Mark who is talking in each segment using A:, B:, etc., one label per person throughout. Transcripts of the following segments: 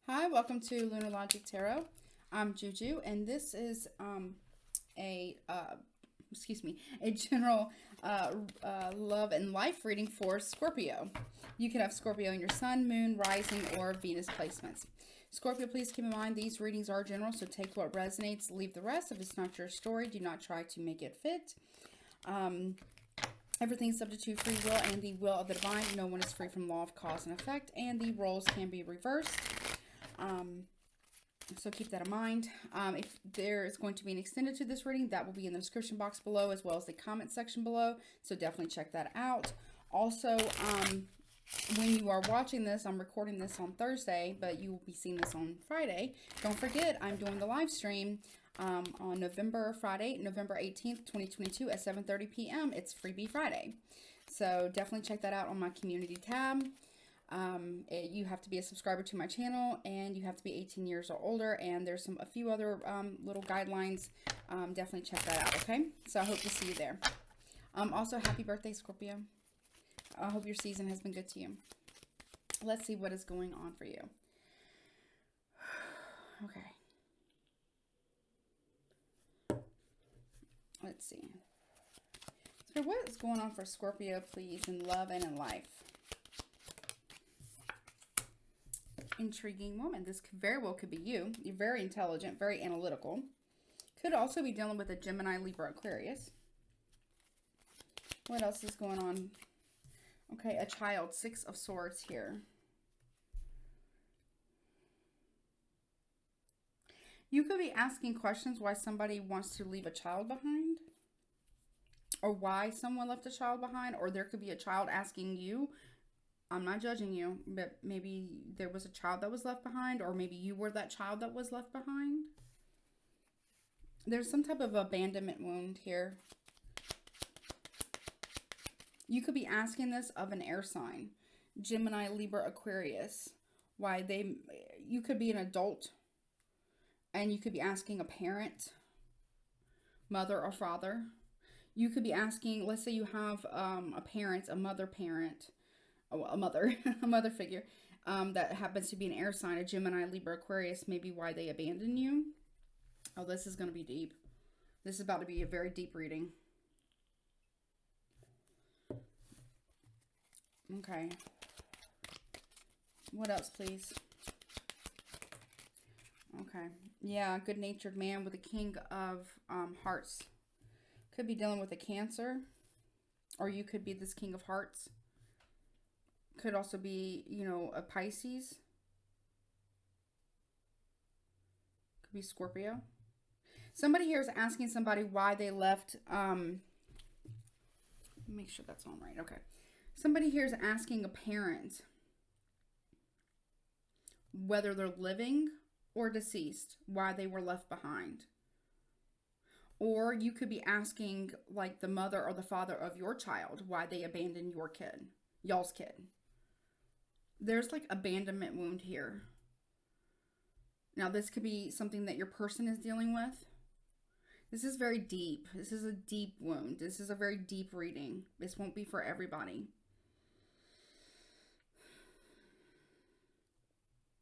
A: Hi, welcome to Lunar Logic Tarot. I'm Juju, and this is a a general love and life reading for Scorpio. You could have Scorpio in your sun, moon, rising, or Venus placements. Scorpio, please keep in mind these readings are general, so take what resonates, leave the rest. If it's not your story, do not try to make it fit. Everything is subject to free will and the will of the divine. No one is free from law of cause and effect, and the roles can be reversed. So keep that in mind. If there is going to be an extended to this reading, that will be in the description box below, as well as the comment section below. So definitely check that out. Also, when you are watching this, I'm recording this on Thursday, but you will be seeing this on Friday. Don't forget, I'm doing the live stream on Friday, November 18th, 2022 at 7:30 p.m. It's Freebie Friday. So definitely check that out on my community tab. You have to be a subscriber to my channel, and you have to be 18 years or older, and there's a few other little guidelines. Definitely check that out, okay? So I hope to see you there. Also, happy birthday, Scorpio. I hope your season has been good to you. Let's see what is going on for you. Okay. Let's see. So what is going on for Scorpio, please, in love and in life? Intriguing woman. This very well could be you. You're very intelligent, very analytical. Could also be dealing with a Gemini, Libra, Aquarius. What else is going on? Okay, a child. 6 of Swords here. You could be asking questions why somebody wants to leave a child behind, or why someone left a child behind, or there could be a child asking you. I'm not judging you, but maybe there was a child that was left behind, or maybe you were that child that was left behind. There's some type of abandonment wound here. You could be asking this of an air sign, Gemini, Libra, Aquarius. You could be an adult, and you could be asking a parent, mother or father. You could be asking, let's say you have a parent, a mother parent, a mother, a mother figure that happens to be an air sign, a Gemini, Libra, Aquarius, maybe why they abandon you. Oh, this is going to be deep. This is about to be a very deep reading. Okay. What else, please? Okay. Yeah, good-natured man with a King of Hearts. Could be dealing with a Cancer, or you could be this King of Hearts. Could also be, a Pisces. Could be Scorpio. Somebody here is asking somebody why they left. Make sure that's on right. Okay. Somebody here is asking a parent whether they're living or deceased, why they were left behind. Or you could be asking, like, the mother or the father of your child why they abandoned your kid, y'all's kid. There's like abandonment wound here. Now, this could be something that your person is dealing with. This is very deep. This is a deep wound. This is a very deep reading. This won't be for everybody.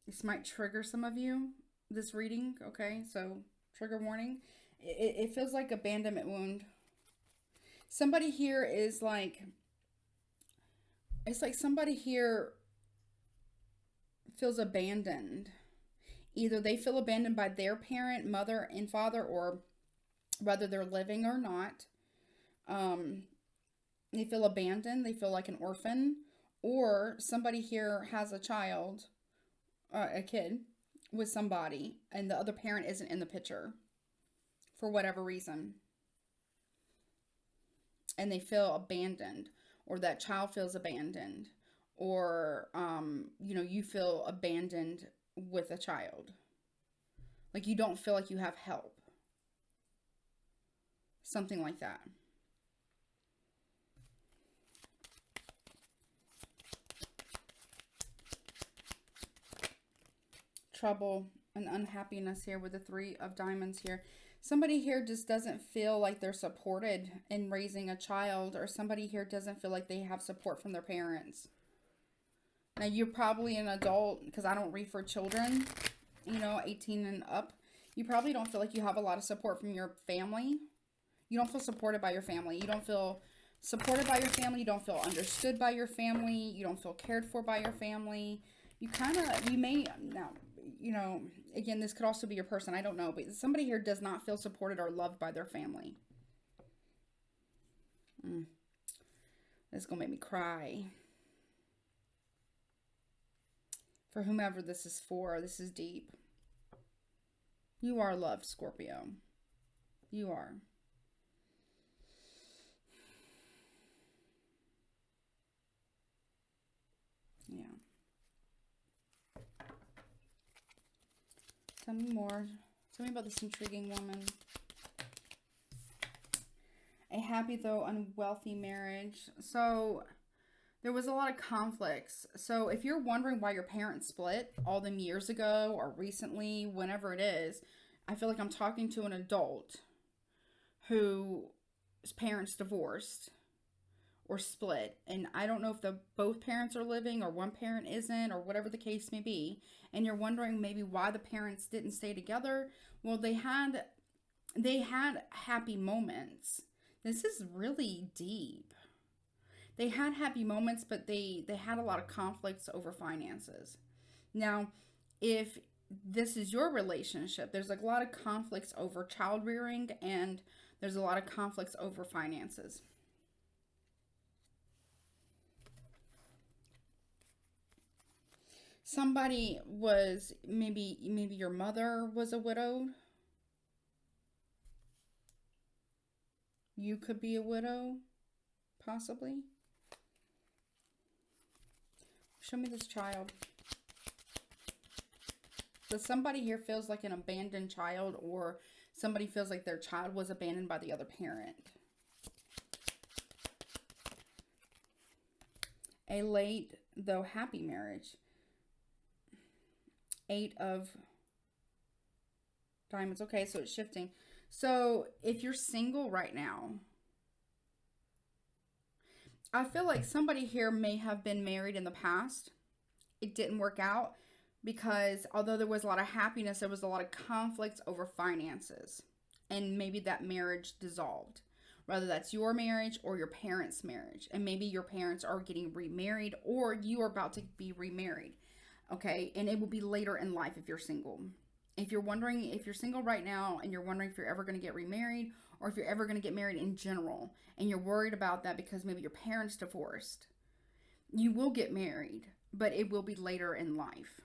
A: This might trigger some of you, this reading, okay? So, trigger warning. It feels like abandonment wound. Somebody here is like, it's like somebody here feels abandoned. Either they feel abandoned by their parent, mother and father, or whether they're living or not. They feel abandoned. They feel like an orphan. Or somebody here has a child, a kid, with somebody, and the other parent isn't in the picture for whatever reason. And they feel abandoned, or that child feels abandoned, or, you feel abandoned with a child. Like you don't feel like you have help. Something like that. Trouble and unhappiness here with the 3 of Diamonds here. Somebody here just doesn't feel like they're supported in raising a child, or somebody here doesn't feel like they have support from their parents. Now, you're probably an adult, because I don't read for children, you know, 18 and up. You probably don't feel like you have a lot of support from your family. You don't feel supported by your family. You don't feel supported by your family. You don't feel understood by your family. You don't feel cared for by your family. You may, now, you know, again, this could also be your person. I don't know. But somebody here does not feel supported or loved by their family. This is going to make me cry. For whomever this is for, this is deep. You are loved, Scorpio. You are. Yeah. Tell me more. Tell me about this intriguing woman. A happy though unwealthy marriage. So there was a lot of conflicts. So if you're wondering why your parents split all them years ago or recently, whenever it is, I feel like I'm talking to an adult whose parents divorced or split. And I don't know if both parents are living or one parent isn't, or whatever the case may be. And you're wondering maybe why the parents didn't stay together. Well, they had happy moments. This is really deep. They had happy moments, but they had a lot of conflicts over finances. Now, if this is your relationship, there's a lot of conflicts over child rearing, and there's a lot of conflicts over finances. Somebody was, maybe your mother was a widow. You could be a widow, possibly. Show me this child. So somebody here feels like an abandoned child, or somebody feels like their child was abandoned by the other parent. A late, though happy marriage. 8 of diamonds. Okay, so it's shifting. So if you're single right now, I feel like somebody here may have been married in the past. It didn't work out because although there was a lot of happiness, there was a lot of conflicts over finances. And maybe that marriage dissolved. Whether that's your marriage or your parents' marriage. And maybe your parents are getting remarried, or you are about to be remarried. Okay, and it will be later in life if you're single. If you're wondering if you're single right now and you're wondering if you're ever going to get remarried, or if you're ever going to get married in general, and you're worried about that because maybe your parents divorced, you will get married, but it will be later in life.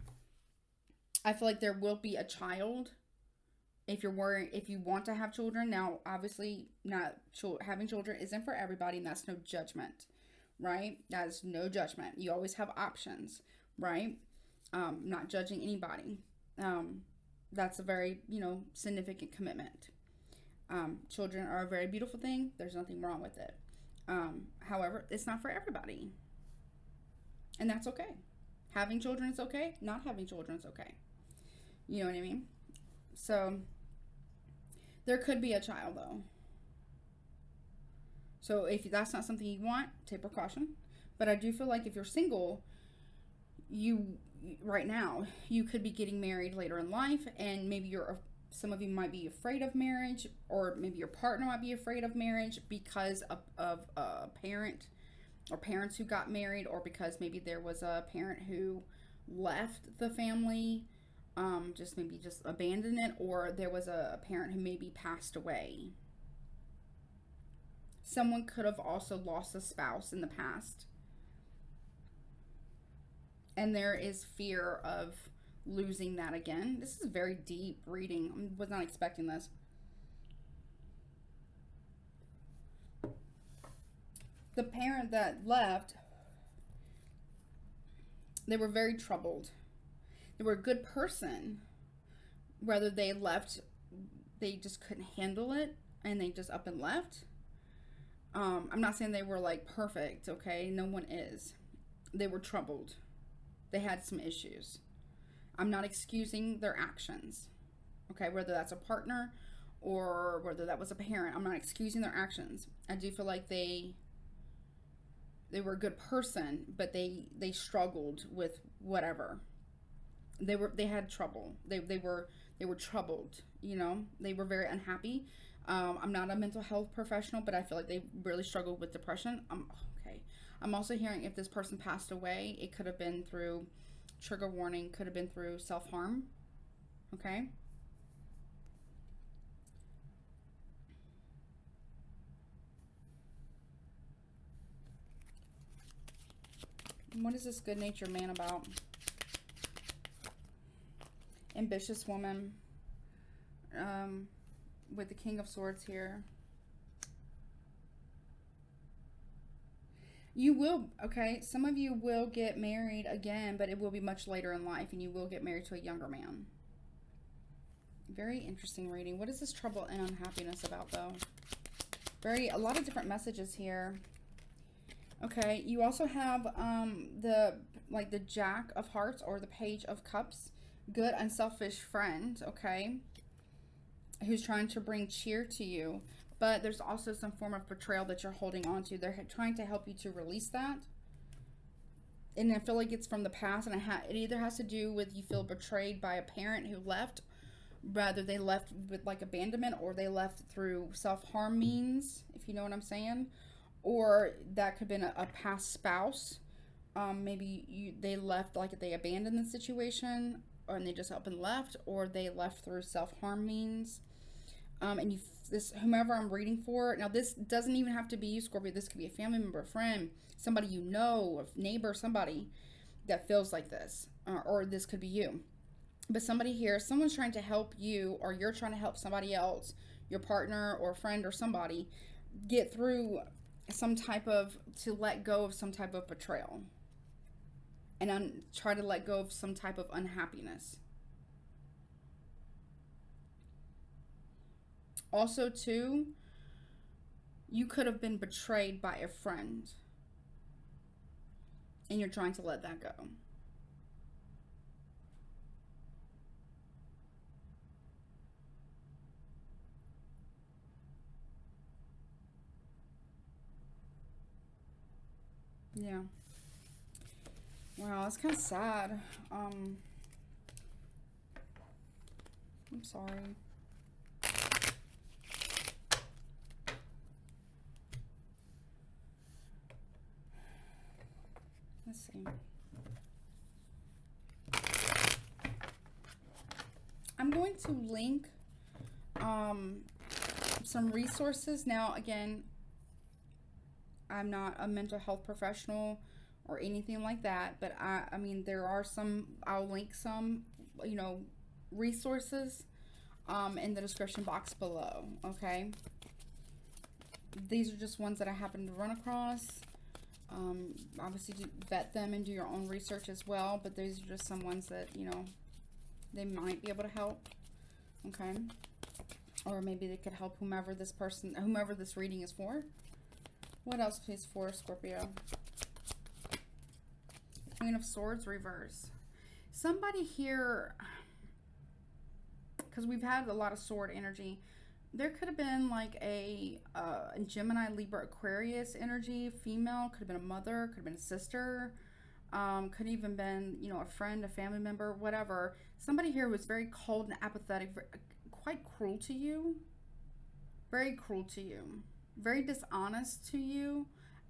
A: I feel like there will be a child if you're worried, if you want to have children. Now, obviously, having children isn't for everybody, and that's no judgment, right? That is no judgment. You always have options, right? Not judging anybody. That's a very, significant commitment. Children are a very beautiful thing. There's nothing wrong with it. However, it's not for everybody. And that's okay. Having children is okay. Not having children is okay. You know what I mean? So, there could be a child, though. So, if that's not something you want, take precaution. But I do feel like if you're single, right now, you could be getting married later in life, and maybe some of you might be afraid of marriage, or maybe your partner might be afraid of marriage because of a parent or parents who got married, or because maybe there was a parent who left the family, just abandoned it, or there was a parent who maybe passed away. Someone could have also lost a spouse in the past. And there is fear of losing that again. This is a very deep reading. I was not expecting this. The parent that left, they were very troubled. They were a good person. Whether they left, they just couldn't handle it, and they just up and left. I'm not saying they were like perfect, okay? No one is. They were troubled. They had some issues. I'm not excusing their actions, okay? Whether that's a partner or whether that was a parent, I'm not excusing their actions. I do feel like they they were a good person, but they struggled with whatever. They had trouble. They were troubled, you know. They were very unhappy. I'm not a mental health professional, but I feel like they really struggled with depression. Okay. I'm also hearing if this person passed away, it could have been through, trigger warning, could have been through self-harm. Okay. What is this good-natured man about? Ambitious woman. With the King of Swords here. You will, okay, some of you will get married again, but it will be much later in life, and you will get married to a younger man. Very interesting reading. What is this trouble and unhappiness about, though? A lot of different messages here. Okay, you also have the Jack of Hearts or the Page of Cups. Good, unselfish friend, okay, who's trying to bring cheer to you. But there's also some form of betrayal that you're holding on to. They're trying to help you to release that. And I feel like it's from the past. And it either has to do with you feel betrayed by a parent who left. Rather, they left with like abandonment, or they left through self-harm means, if you know what I'm saying. Or that could have been a past spouse. Maybe they left, like they abandoned the situation, and they just up and left. Or they left through self-harm means. And whomever I'm reading for, now this doesn't even have to be you, Scorpio. This could be a family member, a friend, somebody you know, a neighbor, somebody that feels like this, or this could be you. But somebody here, someone's trying to help you, or you're trying to help somebody else, your partner or friend or somebody, get through to let go of some type of betrayal, and try to let go of some type of unhappiness. Also, too, you could have been betrayed by a friend, and you're trying to let that go. Yeah. Wow, that's kind of sad. I'm sorry. Let's see. I'm going to link some resources. Now, again, I'm not a mental health professional or anything like that, but I mean, there are some, I'll link some, resources in the description box below, okay? These are just ones that I happen to run across. Obviously vet them and do your own research as well, but these are just some ones that, they might be able to help, okay? Or maybe they could help whomever this reading is for. What else, please, for Scorpio? Queen of Swords reverse. Somebody here, because we've had a lot of sword energy, there could have been like a Gemini, Libra, Aquarius energy, female. Could have been a mother, could have been a sister, could even been, a friend, a family member, whatever. Somebody here was very cold and apathetic, quite cruel to you. Very cruel to you. Very dishonest to you.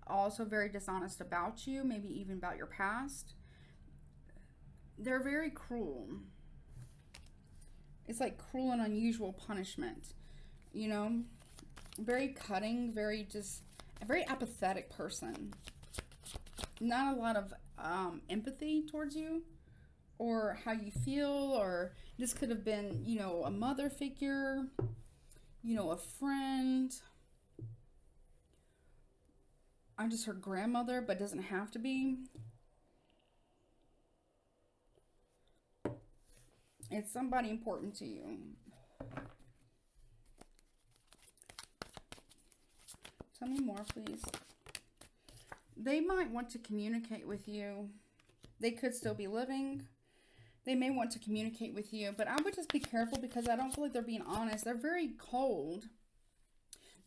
A: Also very dishonest about you, maybe even about your past. They're very cruel. It's like cruel and unusual punishment. Very cutting, very apathetic person. Not a lot of empathy towards you or how you feel, or this could have been, a mother figure, a friend. I just heard grandmother, but doesn't have to be. It's somebody important to you. Tell me more, please. They might want to communicate with you. They could still be living. They may want to communicate with you, but I would just be careful, because I don't feel like they're being honest. They're very cold.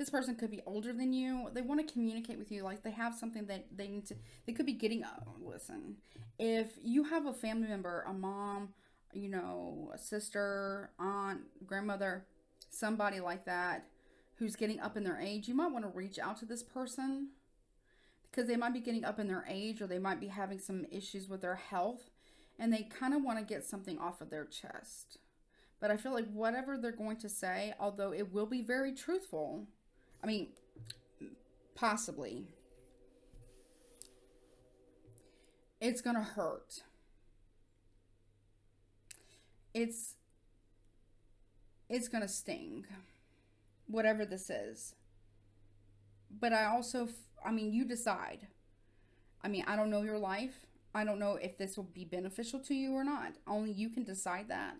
A: This person could be older than you. They want to communicate with you. Like they have something that they need to, they could be getting, listen, if you have a family member, a mom, you know, a sister, aunt, grandmother, somebody like that who's getting up in their age, you might want to reach out to this person because they might be getting up in their age or they might be having some issues with their health and they kind of want to get something off of their chest. But I feel like whatever they're going to say, although it will be very truthful, I mean, possibly, it's going to hurt. It's going to sting, whatever this is. But I also, I mean, you decide. I mean, I don't know your life. I don't know if this will be beneficial to you or not. Only you can decide that.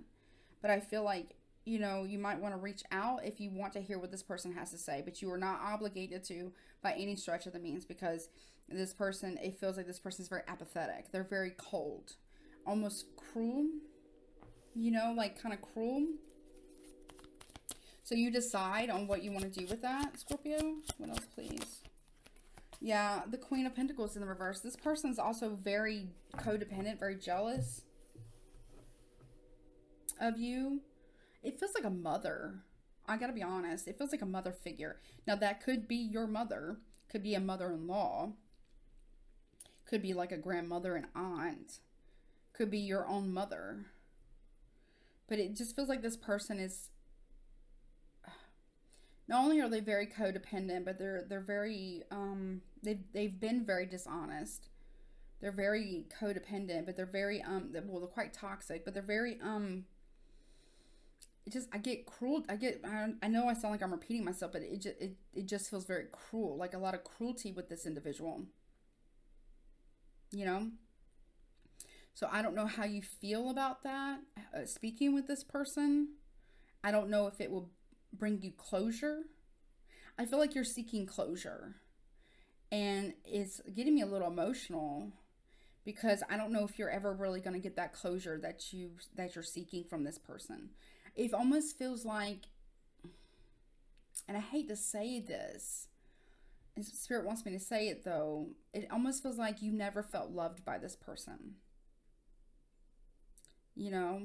A: But I feel like, you know, you might want to reach out if you want to hear what this person has to say. But you are not obligated to by any stretch of the means because this person, it feels like this person is very apathetic. They're very cold. Almost cruel. You know, like kind of cruel. So you decide on what you want to do with that, Scorpio. What else, please? Yeah, the Queen of Pentacles in the reverse. This person's also very codependent, very jealous of you. It feels like a mother. I gotta be honest. It feels like a mother figure. Now, that could be your mother. Could be a mother-in-law. Could be like a grandmother and aunt. Could be your own mother. But it just feels like this person is... Not only are they very codependent, but they're very they've been very dishonest. They're very codependent, but they're very they're quite toxic, but they're very I get cruel. I know I sound like I'm repeating myself, but it just feels very cruel, like a lot of cruelty with this individual. You know? So I don't know how you feel about that. Speaking with this person, I don't know if it will bring you closure. I feel like you're seeking closure. And it's getting me a little emotional because I don't know if you're ever really going to get that closure that you're seeking from this person. It almost feels like, and I hate to say this, and Spirit wants me to say it though, it almost feels like you never felt loved by this person. You know?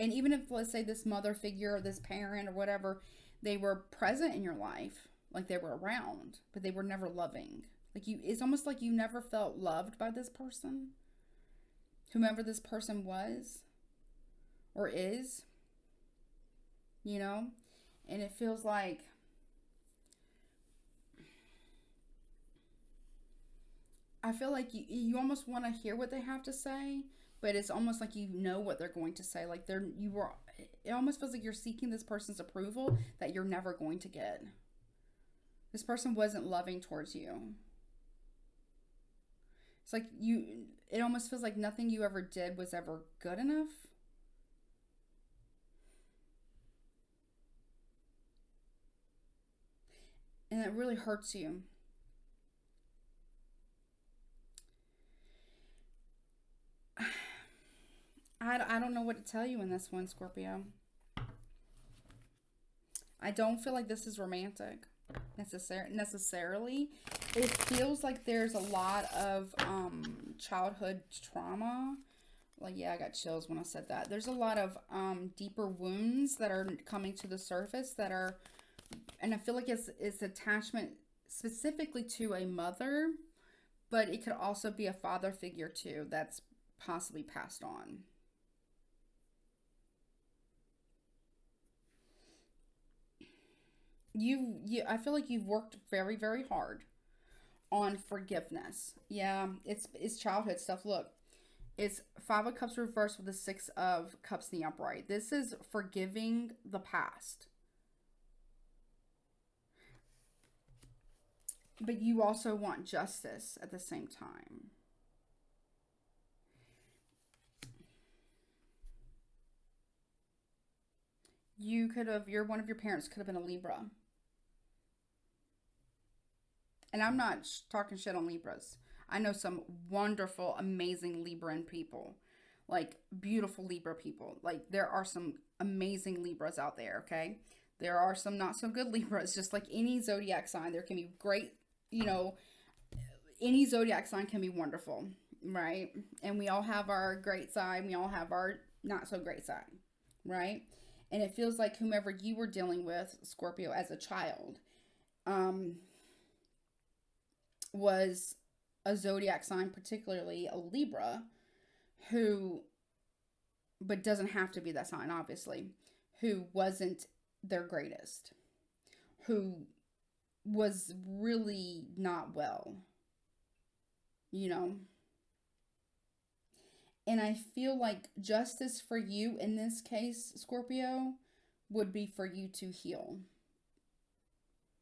A: And even if, let's say, this mother figure or this parent or whatever, they were present in your life, like they were around, but they were never loving. Like it's almost like you never felt loved by this person, whomever this person was or is, you know? And it feels like I feel like you almost want to hear what they have to say, but it's almost like you know what they're going to say. Like it almost feels like you're seeking this person's approval that you're never going to get. This person wasn't loving towards you. It's like it almost feels like nothing you ever did was ever good enough. And it really hurts you. I don't know what to tell you in this one, Scorpio. I don't feel like this is romantic necessarily. It feels like there's a lot of childhood trauma. Like, yeah, I got chills when I said that. There's a lot of deeper wounds that are coming to the surface that are, and I feel like it's attachment specifically to a mother, but it could also be a father figure too that's possibly passed on. I feel like you've worked very, very hard on forgiveness. Yeah, it's childhood stuff. Look, it's 5 of Cups reversed with the 6 of Cups in the upright. This is forgiving the past. But you also want justice at the same time. One of your parents could have been a Libra. And I'm not talking shit on Libras. I know some wonderful, amazing Libran people. Like, beautiful Libra people. Like, there are some amazing Libras out there, okay? There are some not so good Libras, just like any zodiac sign. There can be great, you know, any zodiac sign can be wonderful, right? And we all have our great side. We all have our not so great side, right? And it feels like whomever you were dealing with, Scorpio, as a child, was a zodiac sign, particularly a Libra, who, but doesn't have to be that sign, obviously, who wasn't their greatest, who was really not well, you know? And I feel like justice for you in this case, Scorpio, would be for you to heal.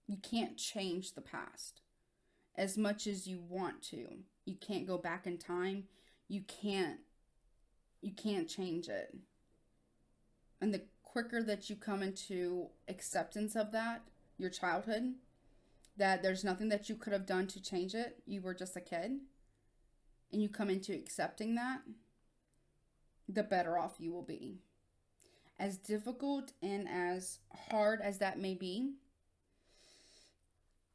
A: You can't change the past as much as you want to. You can't go back in time. You can't change it. And the quicker that you come into acceptance of that, your childhood, that there's nothing that you could have done to change it. You were just a kid. And you come into accepting that, the better off you will be. As difficult and as hard as that may be,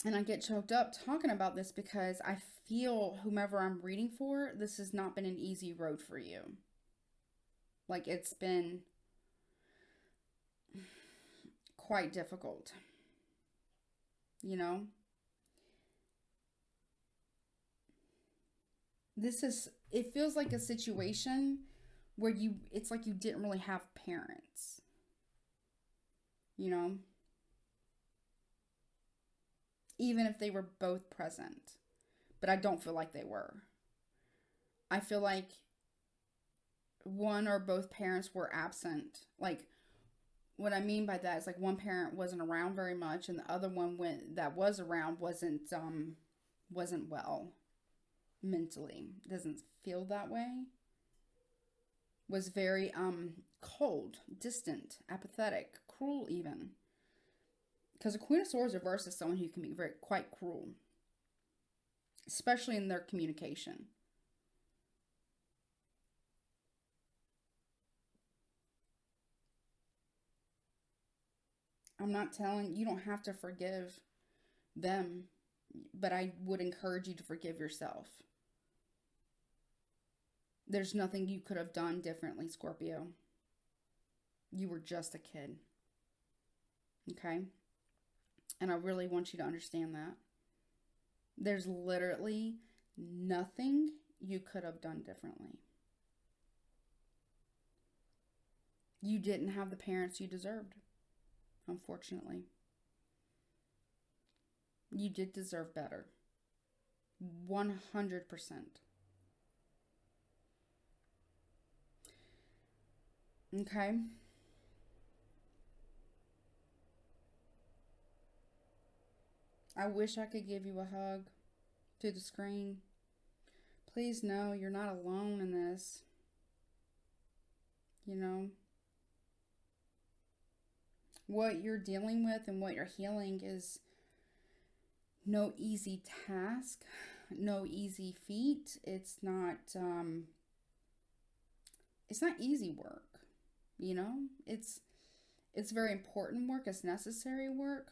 A: and I get choked up talking about this because I feel whomever I'm reading for, this has not been an easy road for you. Like, it's been quite difficult, you know? It feels like a situation where it's like you didn't really have parents, you know? Even if they were both present. But I don't feel like they were. I feel like one or both parents were absent. Like, what I mean by that is, like, one parent wasn't around very much, and the other one that was around wasn't well mentally. Doesn't feel that way. Was very cold, distant, apathetic, cruel even. Because a Queen of Swords reverse is someone who can be quite cruel, especially in their communication. I'm not telling you don't have to forgive them, but I would encourage you to forgive yourself. There's nothing you could have done differently, Scorpio. You were just a kid. Okay? And I really want you to understand that. There's literally nothing you could have done differently. You didn't have the parents you deserved, unfortunately. You did deserve better. 100%. Okay? I wish I could give you a hug through the screen. Please know you're not alone in this. You know? What you're dealing with and what you're healing is no easy task, no easy feat. It's not easy work. You know? It's very important work. It's necessary work.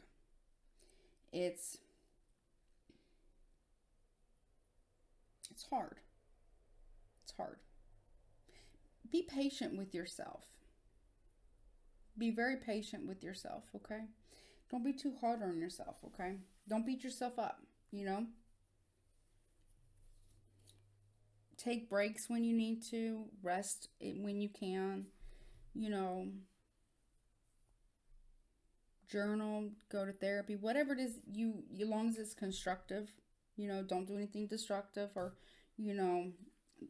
A: It's hard. It's hard. Be patient with yourself. Be very patient with yourself, okay? Don't be too hard on yourself, okay? Don't beat yourself up, you know? Take breaks when you need to. Rest when you can. You know, journal, go to therapy, whatever it is, as long as it's constructive, you know, don't do anything destructive or, you know,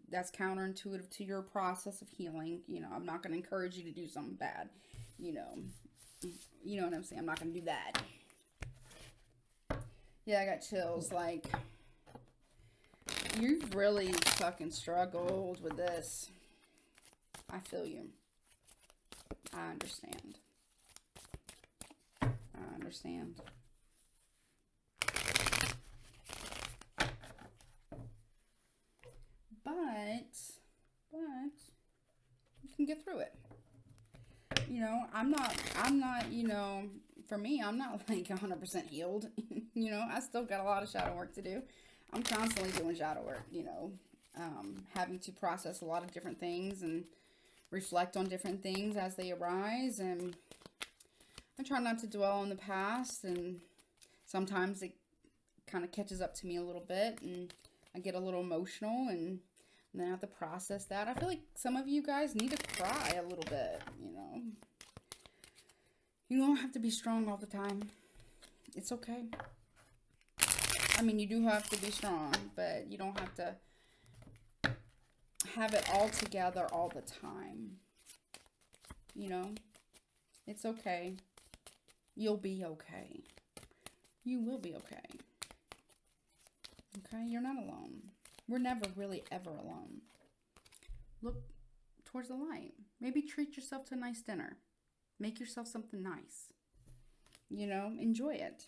A: that's counterintuitive to your process of healing. You know, I'm not going to encourage you to do something bad, you know what I'm saying? I'm not going to do that. Yeah, I got chills. Like, you've really fucking struggled with this. I feel you. I understand. But you can get through it. You know, I'm not, you know, for me, I'm not like 100% healed. You know, I still got a lot of shadow work to do. I'm constantly doing shadow work, you know, having to process a lot of different things and reflect on different things as they arise. And I try not to dwell on the past, and sometimes it kind of catches up to me a little bit and I get a little emotional, and then I have to process that. I feel like some of you guys need to cry a little bit, you know. You don't have to be strong all the time. It's okay. I mean, you do have to be strong, but you don't have to have it all together all the time. You know, it's okay. You'll be okay. You will be okay. Okay, you're not alone. We're never really ever alone. Look towards the light. Maybe treat yourself to a nice dinner. Make yourself something nice. You know, enjoy it.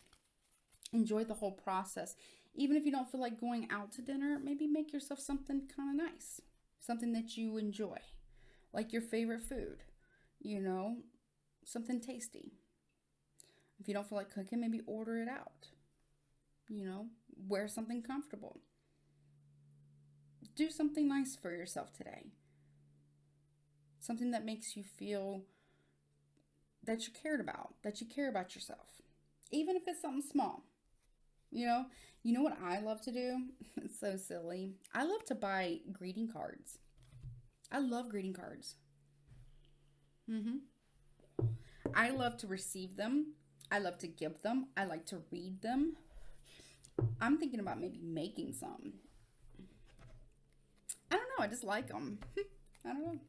A: Enjoy the whole process. Even if you don't feel like going out to dinner, maybe make yourself something kind of nice. Something that you enjoy. Like your favorite food. You know, something tasty. If you don't feel like cooking, maybe order it out. You know, wear something comfortable. Do something nice for yourself today. Something that makes you feel that you're cared about, that you care about yourself. Even if it's something small. You know what I love to do? It's so silly. I love to buy greeting cards. I love greeting cards. I love to receive them. I love to give them. I like to read them. I'm thinking about maybe making some. I don't know. I just like them. I don't know.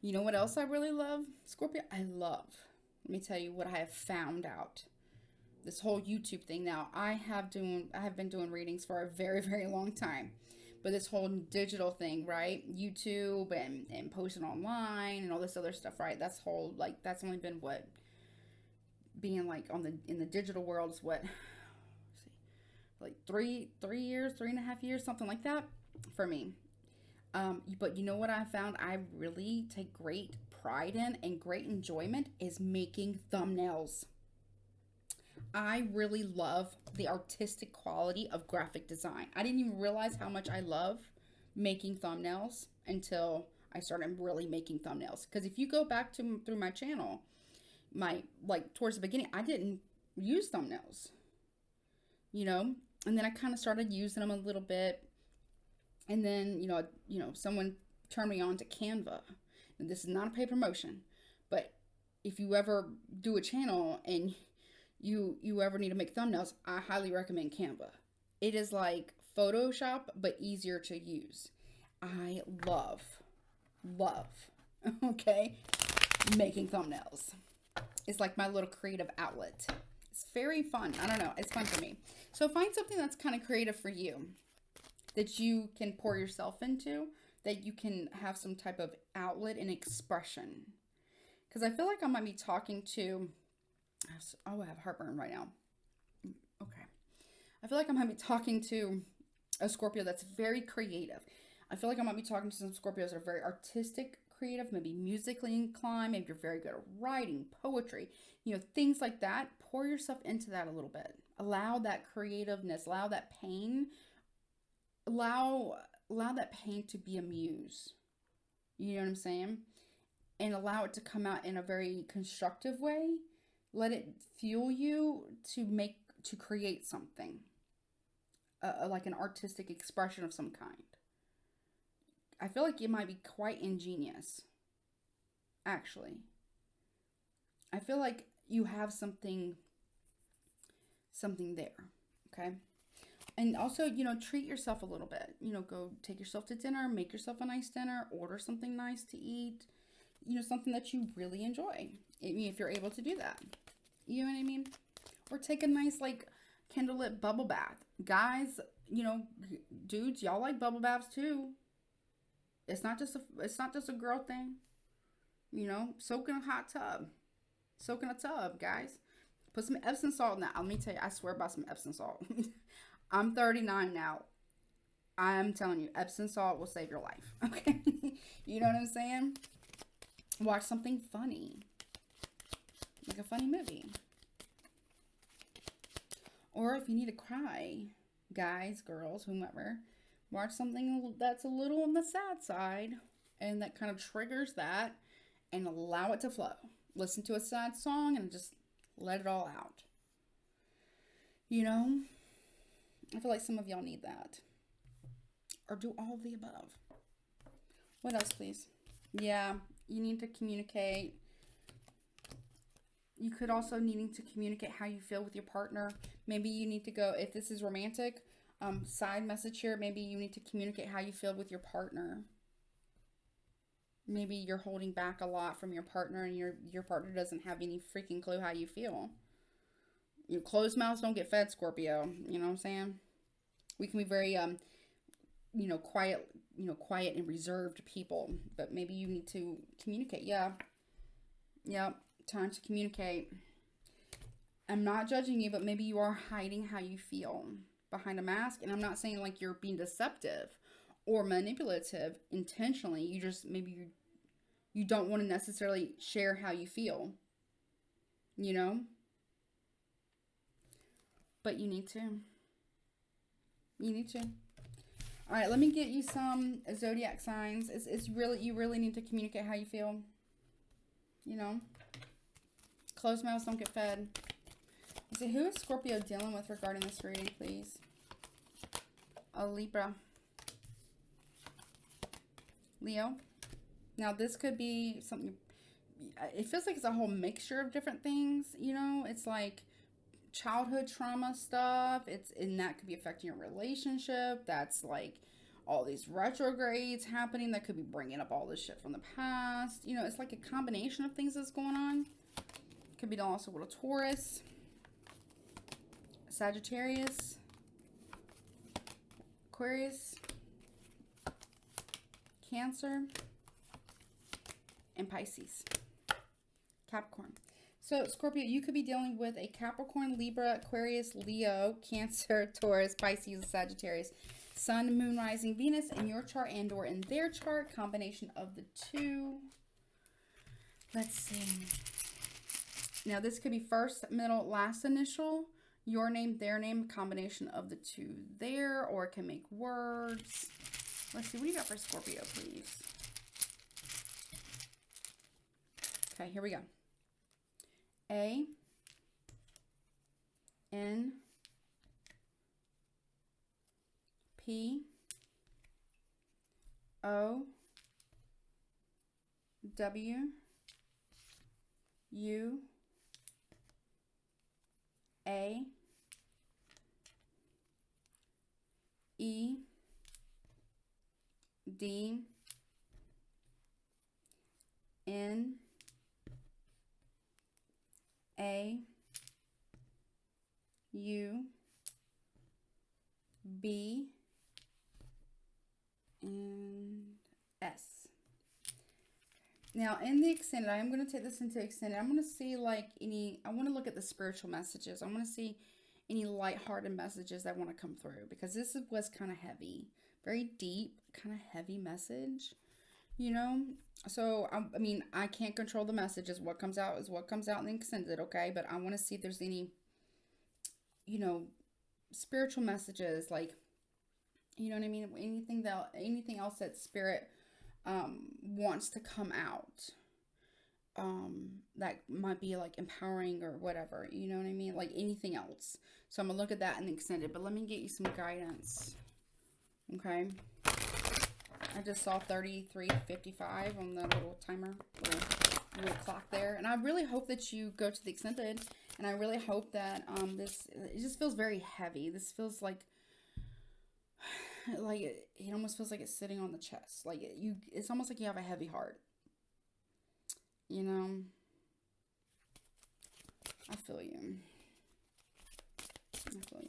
A: You know what else I really love, Scorpio? Let me tell you what I have found out. This whole YouTube thing now. I have been doing readings for a very, very long time. But this whole digital thing, right? YouTube and posting online and all this other stuff, right? That's only been what? Being like in the digital world is what? Like 3.5 years, something like that for me. But you know what I found I really take great pride in and great enjoyment is making thumbnails. I really love the artistic quality of graphic design. I didn't even realize how much I love making thumbnails until I started really making thumbnails. Because if you go back through my channel, towards the beginning, I didn't use thumbnails, you know, and then I kind of started using them a little bit. And then, someone turned me on to Canva. And this is not a paid promotion, but if you ever do a channel and you ever need to make thumbnails, I highly recommend Canva. It is like Photoshop, but easier to use. I love, okay, making thumbnails. It's like my little creative outlet. It's very fun. I don't know. It's fun for me. So find something that's kind of creative for you, that you can pour yourself into, that you can have some type of outlet and expression. Because I feel like I might be talking to, I have heartburn right now. Okay. I feel like I might be talking to a Scorpio that's very creative. I feel like I might be talking to some Scorpios that are very artistic, creative, maybe musically inclined, maybe you're very good at writing, poetry, things like that. Pour yourself into that a little bit. Allow that creativeness, allow that pain, allow that pain to be a muse. You know what I'm saying? And allow it to come out in a very constructive way. Let it fuel you to create something, like an artistic expression of some kind. I feel like it might be quite ingenious, actually. I feel like you have something there, okay? And also, treat yourself a little bit. Go take yourself to dinner, make yourself a nice dinner, order something nice to eat, something that you really enjoy. If you're able to do that. You know what I mean? Or take a nice, candlelit bubble bath. Guys, dudes, y'all like bubble baths too. It's not just a girl thing. Soak in a hot tub. Soak in a tub, guys. Put some Epsom salt in that. Let me tell you, I swear by some Epsom salt. I'm 39 now. I'm telling you, Epsom salt will save your life. Okay? You know what I'm saying? Watch something funny. like a funny movie. Or if you need to cry, guys, girls, whomever, watch something that's a little on the sad side and that kind of triggers that, and allow it to flow. Listen to a sad song and just let it all out. You know, I feel like some of y'all need that. Or do all of the above. What else, please? Yeah, you need to communicate. You could also needing to communicate how you feel with your partner. Maybe you need to go, if this is romantic, side message here, maybe you need to communicate how you feel with your partner. Maybe you're holding back a lot from your partner and your partner doesn't have any freaking clue how you feel. Your closed mouths don't get fed, Scorpio. You know what I'm saying? We can be very, quiet and reserved people. But maybe you need to communicate. Yeah. Yep. Time to communicate. I'm not judging you, but maybe you are hiding how you feel behind a mask. And I'm not saying like you're being deceptive or manipulative intentionally. You just, maybe you don't want to necessarily share how you feel, you know, but you need to. All right, let me get you some zodiac signs. It's really, you really need to communicate how you feel, you know. Closed mouths don't get fed. Let's see, who is Scorpio dealing with regarding this reading, please? A Libra. Leo. Now, this could be something, it feels like it's a whole mixture of different things, you know? It's like childhood trauma stuff. And that could be affecting your relationship. That's like all these retrogrades happening that could be bringing up all this shit from the past. You know, it's like a combination of things that's going on. Could be also with a Taurus, Sagittarius, Aquarius, Cancer, and Pisces, Capricorn. So, Scorpio, you could be dealing with a Capricorn, Libra, Aquarius, Leo, Cancer, Taurus, Pisces, Sagittarius, Sun, Moon, Rising, Venus in your chart and or in their chart. Combination of the two. Let's see. Now, this could be first, middle, last initial. Your name, their name, combination of the two there. Or it can make words. Let's see. What do you got for Scorpio, please? Okay, here we go. A, N, P, O, W, U, A, E, D, N, A, U, B, and S. Now, in the extended, I am going to take this into extended. I'm going to see like I want to look at the spiritual messages. I want to see any lighthearted messages that want to come through, because this was kind of heavy, very deep, kind of heavy message, you know? So, I mean, I can't control the messages. What comes out is what comes out in the extended, okay? But I want to see if there's any, you know, spiritual messages, like, you know what I mean? Anything else that spirit wants to come out, that might be like empowering or whatever, you know what I mean? Like anything else. So I'm gonna look at that in the extended, but let me get you some guidance, okay? I just saw 33:55 on the little timer, little clock there. And I really hope that you go to the extended. And I really hope that it just feels very heavy. This feels like it almost feels like it's sitting on the chest. Like it's almost like you have a heavy heart. You know? I feel you. Okay.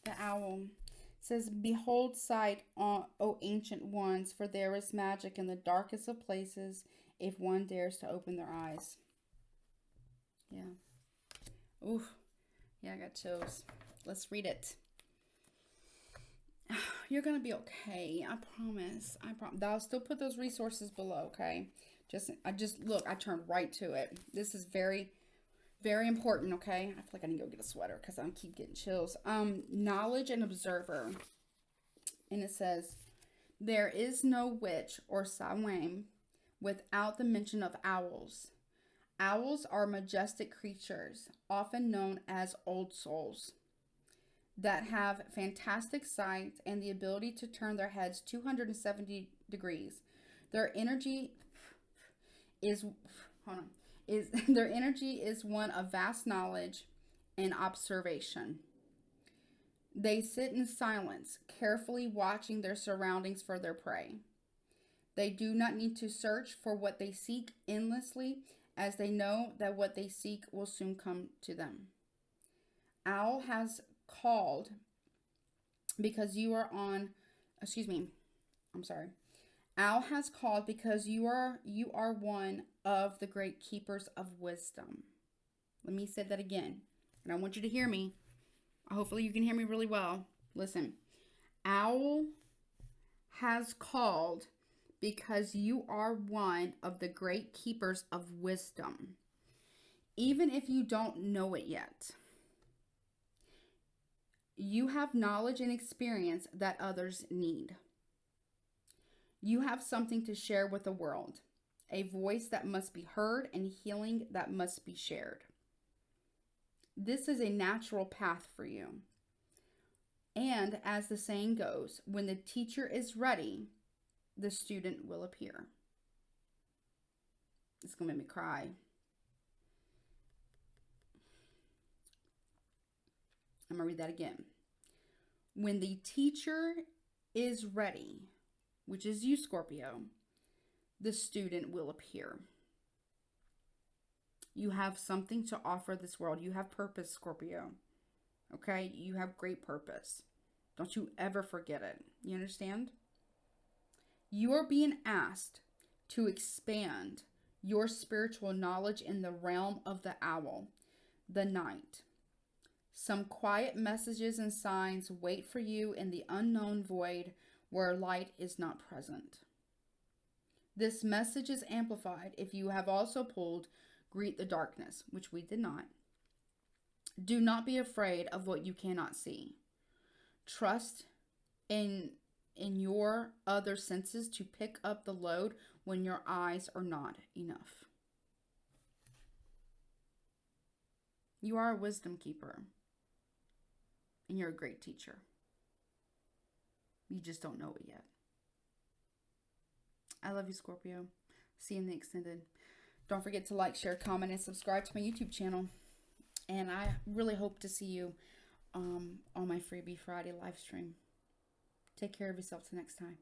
A: The owl says, "Behold sight, O ancient ones, for there is magic in the darkest of places if one dares to open their eyes." Yeah. Oof. Yeah, I got chills. Let's read it. You're going to be okay. I promise. I promise. I'll still put those resources below, okay? Look, I turned right to it. This is very, very important, okay? I feel like I need to go get a sweater because I keep getting chills. Knowledge and observer. And it says, there is no witch or Samhain without the mention of owls. Owls are majestic creatures, often known as old souls, that have fantastic sight and the ability to turn their heads 270 degrees. Their energy is their energy is one of vast knowledge and observation. They sit in silence, carefully watching their surroundings for their prey. They do not need to search for what they seek endlessly, as they know that what they seek will soon come to them. Owl has called because you are on, Owl has called because you are one of the great keepers of wisdom. Let me say that again, and I want you to hear me. Hopefully you can hear me really well. Listen. Owl has called because you are one of the great keepers of wisdom, even if you don't know it yet. You have knowledge and experience that others need. You have something to share with the world, a voice that must be heard and healing that must be shared. This is a natural path for you. And as the saying goes, when the teacher is ready, the student will appear. It's going to make me cry. I'm going to read that again. When the teacher is ready, which is you, Scorpio, the student will appear. You have something to offer this world. You have purpose, Scorpio. Okay? You have great purpose. Don't you ever forget it. You understand? You are being asked to expand your spiritual knowledge in the realm of the owl, the night. Some quiet messages and signs wait for you in the unknown void where light is not present. This message is amplified if you have also pulled Greet the Darkness, which we did not. Do not be afraid of what you cannot see. Trust in your other senses to pick up the load when your eyes are not enough. You are a wisdom keeper, and you're a great teacher. You just don't know it yet. I love you, Scorpio. See you in the extended. Don't forget to like, share, comment, and subscribe to my YouTube channel. And I really hope to see you on my Freebie Friday live stream. Take care of yourself till next time.